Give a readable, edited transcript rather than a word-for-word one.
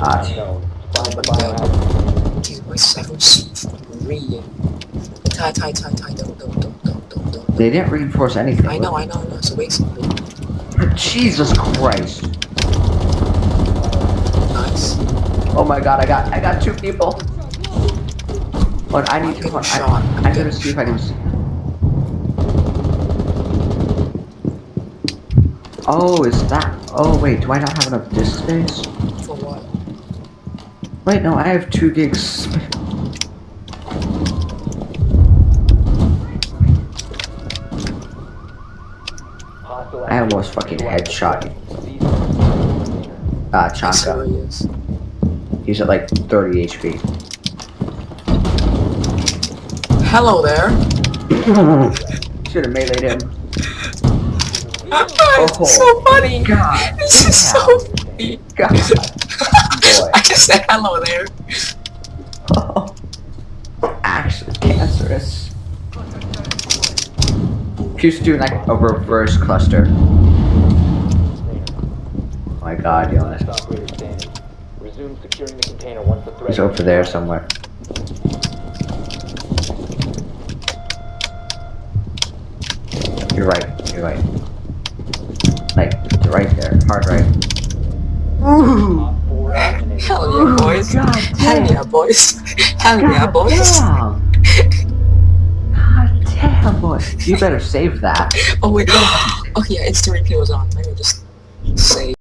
Unknown. Find the biohazard. Dude, my sound's reading. Ty, don't. They didn't reinforce anything. I know, so basically. Jesus Christ. Nice. Oh my god, I got 2 people. But I need to I'm gonna see if I can. Oh, is that? Oh wait, do I not have enough disk space? For what? Wait, no, I have 2 gigs. I almost fucking headshot Chanka. Serious. He's at like 30 HP. Hello there. Should have meleeed him. It's so funny. God. This is so funny. God. Boy. I just said hello there. Oh. Actually cancerous. He's doing like a reverse cluster. Oh my god, Jonas. Resume securing the container once the threat. He's over there somewhere. You're right. Like, right there. Hard right. Ooh! Hell yeah, boys. God Hell yeah, boys. Hell yeah, God boys. damn. God damn, boy. You better save that. Oh wait, oh yeah, instant replay was on. Let me just save.